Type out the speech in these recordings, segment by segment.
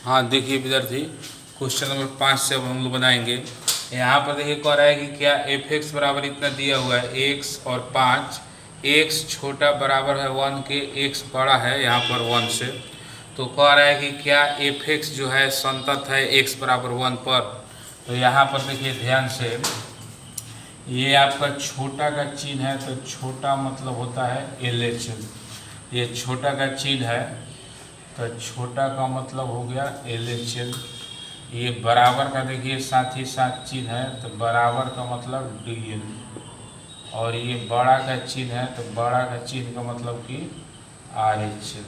हाँ देखिए विद्यार्थी, क्वेश्चन नंबर 5 से अब हम लोग बनाएंगे। यहाँ पर देखिए कह रहा है कि क्या एफ एक्स बराबर इतना दिया हुआ है एक्स और 5, एक्स छोटा बराबर है 1 के, एक्स बड़ा है यहाँ पर 1 से। तो कह रहा है कि क्या एफ एक्स जो है संतत है एक्स बराबर 1 पर। तो यहाँ पर देखिए ध्यान से, ये आपका छोटा का चिन्ह है तो छोटा मतलब होता है एल एच एल, ये छोटा का चिन्ह है तो छोटा का मतलब हो गया एल एच एल। ये बराबर का देखिए साथ ही साथ चिन्ह है तो बराबर का मतलब डी एल, और ये बड़ा का चिन्ह है तो बड़ा का चिन्ह का मतलब कि आर एच एल।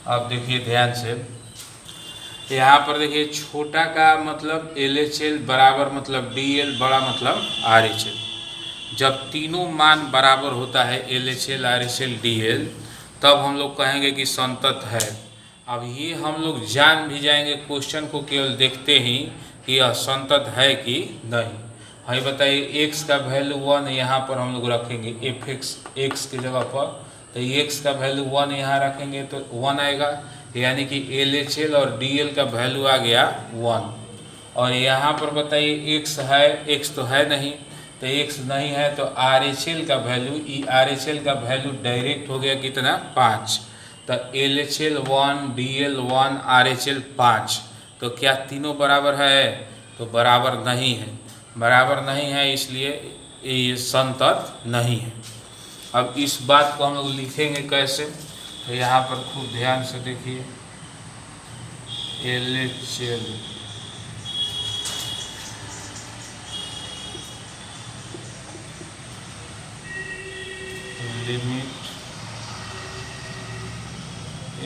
अब देखिए ध्यान से, यहाँ पर देखिए छोटा का मतलब एल एच एल, बराबर मतलब डी एल, बड़ा मतलब आर एच एल। जब तीनों मान बराबर होता है L H L, R H L, D L, तब हम लोग कहेंगे कि संतत है। अब ये हम लोग जान भी जाएंगे क्वेश्चन को केवल देखते ही कि यह संतत है कि नहीं। भाई बताइए, x का वैल्यू 1 यहाँ पर हम लोग रखेंगे, एफ एक्स एक्स की जगह पर, तो x का वैल्यू 1 यहाँ रखेंगे तो 1 आएगा, यानी कि एल एच एल और डी एल का वैल्यू आ गया 1। और यहाँ पर बताइए x है, x तो है नहीं, तो x नहीं है तो आर एच एल का value, E R H L का वैल्यू डायरेक्ट हो गया कितना 5। तो L H L 1, D L 1, are H L 5। तो क्या तीनों बराबर है? तो बराबर नहीं है, बराबर नहीं है, इसलिए ये संतत नहीं है। अब इस बात को हम लोग लिखेंगे कैसे, तो यहाँ पर खूब ध्यान से देखिए, L H L limit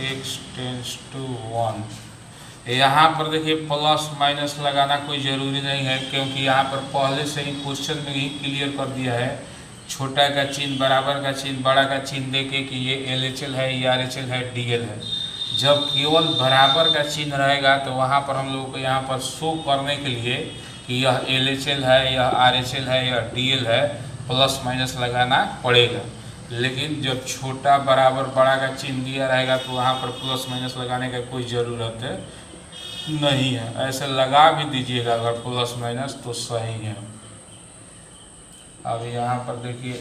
x tends to 1। यहाँ पर देखिए प्लस माइनस लगाना कोई ज़रूरी नहीं है, क्योंकि यहाँ पर पहले से ही क्वेश्चन में ही क्लियर कर दिया है, छोटा का चिन्ह, बराबर का चिन्ह, बड़ा का चिन्ह देके कि ये एल एच एल है, ये आर एच एल है, डी एल है। जब केवल बराबर का चिन्ह रहेगा तो वहाँ पर हम लोगों को यहाँ पर शो करने के लिए कि यह एल एच एल है, यह आर एच एल है, यह डी एल है, प्लस माइनस लगाना पड़ेगा। लेकिन जब छोटा बराबर बड़ा का चिन्ह दिया रहेगा तो वहाँ पर प्लस माइनस लगाने का कोई ज़रूरत नहीं है। ऐसे लगा भी दीजिएगा अगर प्लस माइनस तो सही है। अब यहाँ पर देखिए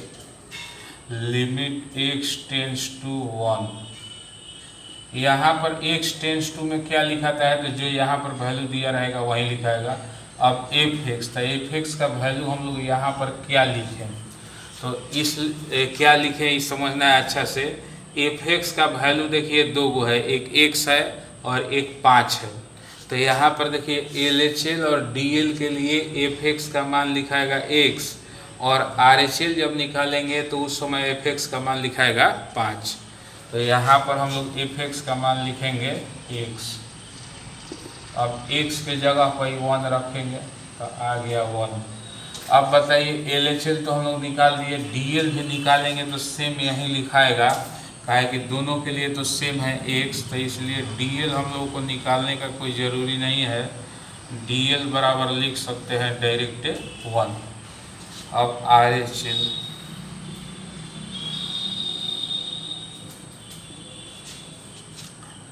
लिमिट x टेंस टू 1, यहाँ पर x टेंस टू में क्या लिखाता है, तो जो यहाँ पर वैल्यू दिया रहेगा वही लिखाएगा। अब एफ एक्स, तो एफ एक्स का वैल्यू हम लोग यहाँ पर क्या लिखें, तो इस क्या लिखें इस समझना है अच्छा से। एफ एक्स का वैल्यू देखिए दो गो है, एक x है और एक 5 है। तो यहाँ पर देखिए एल एच एल और डी एल के लिए एफ एक्स का मान लिखाएगा x, और आर एच एल जब निकालेंगे तो उस समय एफ एक्स का मान लिखाएगा 5। तो यहाँ पर हम लोग एफ एक्स का मान लिखेंगे x। अब x के जगह पर 1 रखेंगे तो आ गया 1। अब बताइए एल एच एल तो हम लोग निकाल दिए, डी एल भी निकालेंगे तो सेम यहीं लिखाएगा, कहा है कि दोनों के लिए तो सेम है x, तो इसलिए डी एल हम लोगों को निकालने का कोई ज़रूरी नहीं है, डी एल बराबर लिख सकते हैं डायरेक्ट 1। अब R H L,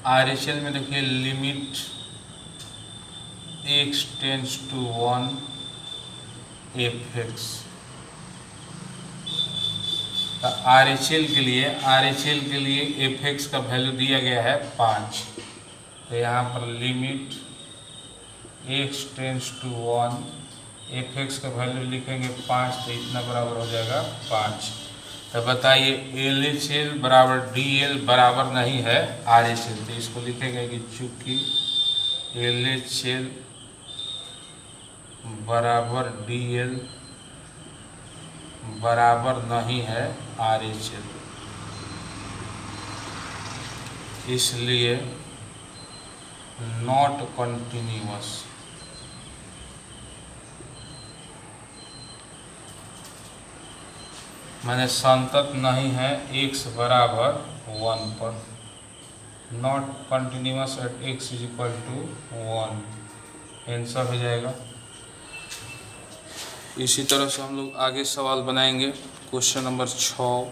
R H L में देखिए limit x tends to 1 F X. R H L के लिए, आर एच एल के लिए एफ एक्स का वैल्यू दिया गया है 5। तो यहाँ पर limit x tends to 1, F X का वैल्यू लिखेंगे 5, तो इतना बराबर हो जाएगा 5। तो बताइए एल एच एल बराबर डी एल बराबर नहीं है आर एच एल, तो इसको लिखेंगे कि चूँकि एल एच एल बराबर डी एल बराबर नहीं है आर एच एल, इसलिए नॉट कंटिन्यूअस। माने संतत नहीं है x बराबर 1 पर, not continuous at x is equal to 1, answer हो जाएगा। इसी तरह से हम लोग आगे सवाल बनाएंगे। क्वेश्चन नंबर 6,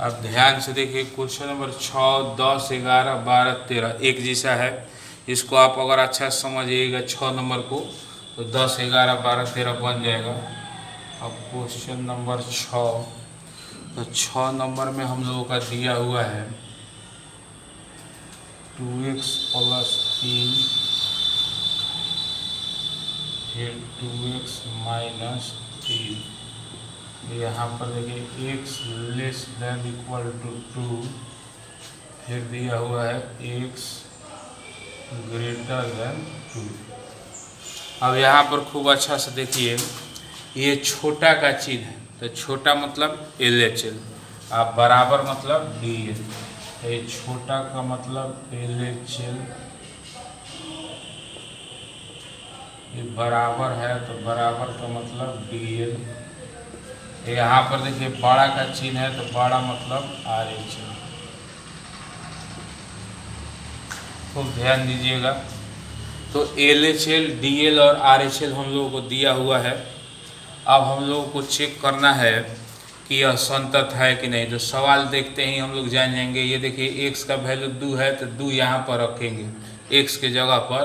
अब ध्यान से देखिए क्वेश्चन नंबर 6, 10, 11, 12, 13 एक जैसा है। इसको आप अगर अच्छा से समझिएगा 6 नंबर को तो 10, 11, 12, 13 बन जाएगा। अब क्वेश्चन नंबर 6, तो 6 नंबर में हम लोगों का दिया हुआ है 2x + 3 फिर 2x - 3। यहाँ पर देखिए x < ≤ 2, फिर दिया हुआ है x > 2। अब यहाँ पर खूब अच्छा से देखिए, ये छोटा का चिन्ह है, तो छोटा मतलब LHL, आप बराबर मतलब DL। तो ये छोटा का मतलब LHL, ये बराबर है तो बराबर का मतलब DL। यहाँ पर देखिए बड़ा का चिन्ह है तो बड़ा मतलब RHL। खूब ध्यान दीजिएगा। तो LHL, DL और RHL हम लोगों को दिया हुआ है। अब हम लोगों को चेक करना है कि यह संतत है कि नहीं। तो सवाल देखते ही हम लोग जान जाएंगे। ये देखिए x का वैल्यू 2 है तो 2 यहाँ पर रखेंगे x के जगह पर,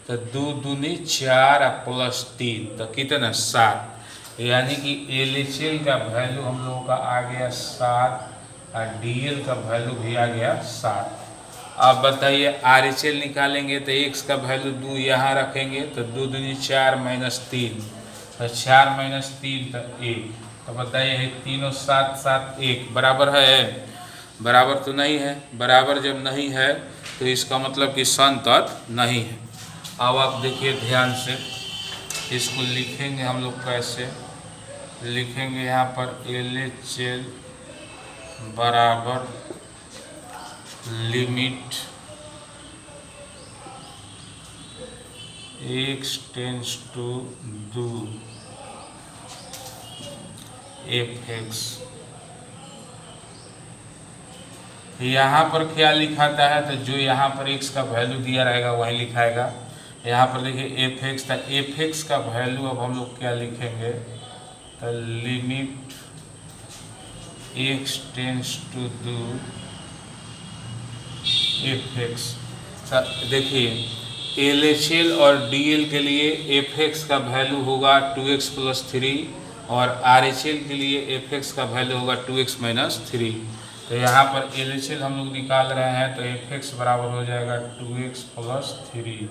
तो 2 दूनी 4 + 3 तो कितना 7। यानी कि LHL का वैल्यू हम लोगों का आ गया 7 और DL का वैल्यू भी आ गया 7। अब बताइए RHL निकालेंगे तो x का वैल्यू 2 यहाँ रखेंगे तो 2 दूनी 4 - 3 तो 4 - 3 तो 1। तो बताइए तीनों 7, 7, 1 बराबर है? बराबर तो नहीं है। बराबर जब नहीं है तो इसका मतलब कि संतत नहीं है। अब आप देखिए ध्यान से, इसको लिखेंगे हम लोग कैसे लिखेंगे। यहाँ पर LHL बराबर limit x tends to 2 fx। यहाँ पर क्या लिखाता है, तो जो यहाँ पर x का वैल्यू दिया रहेगा वही लिखाएगा। यहाँ पर देखिए fx था, fx का वैल्यू अब हम लोग क्या लिखेंगे, तो limit x tends to 2 fx। देखिए LHL और DL के लिए fx का वैल्यू होगा 2x + 3 और RHL के लिए fx का वैल्यू होगा 2x - 3। तो यहाँ पर LHL हम लोग निकाल रहे हैं तो fx बराबर हो जाएगा 2x + 3।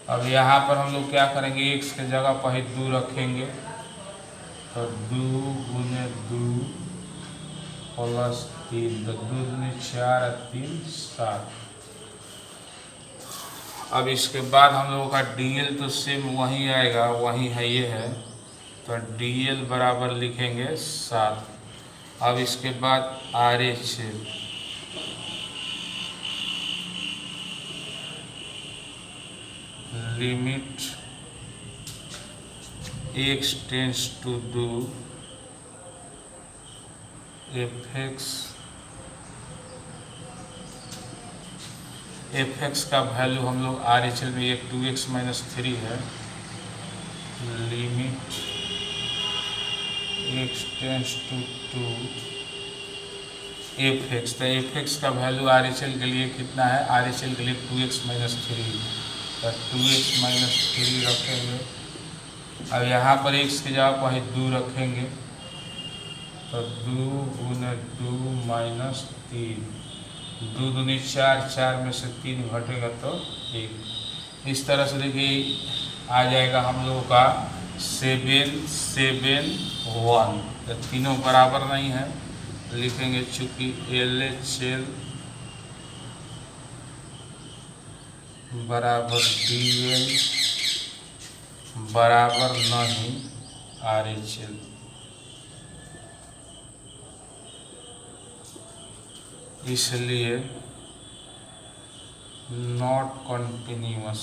अब यहाँ पर हम लोग क्या करेंगे, x के जगह पर ही 2 रखेंगे तो 2 × 2 + 3 तो 2 दूनी 4 और 3 7। अब इसके बाद हम लोगों का DL तो सेम वही आएगा, वही है ये है, तो DL बराबर लिखेंगे 7। अब इसके बाद RHL limit x tends to 2 fx का वैल्यू हम लोग RHL में एक 2x - 3 है, limit x tends to 2 fx। तो fx का वैल्यू RHL के लिए कितना है, RHL के लिए 2x - 3 तो 2x - 3 रखेंगे। अब यहाँ पर x की जगह पर 2 रखेंगे तो 2 × 2 - 3 2 दूनी 4, 4 में से 3 घटेगा तो 1। इस तरह से देखिए आ जाएगा हम लोगों का 7, 7, 1। तो तीनों बराबर नहीं है, लिखेंगे चूँकि LHL बराबर DL बराबर नहीं RHL। इसलिए not continuous.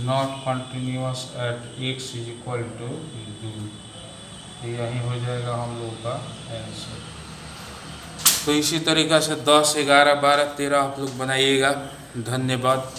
Not continuous at x = 2। यही हो जाएगा हम लोग का आंसर। तो इसी तरीक़ा से 10, 11, 12, 13 आप लोग बनाइएगा। धन्यवाद।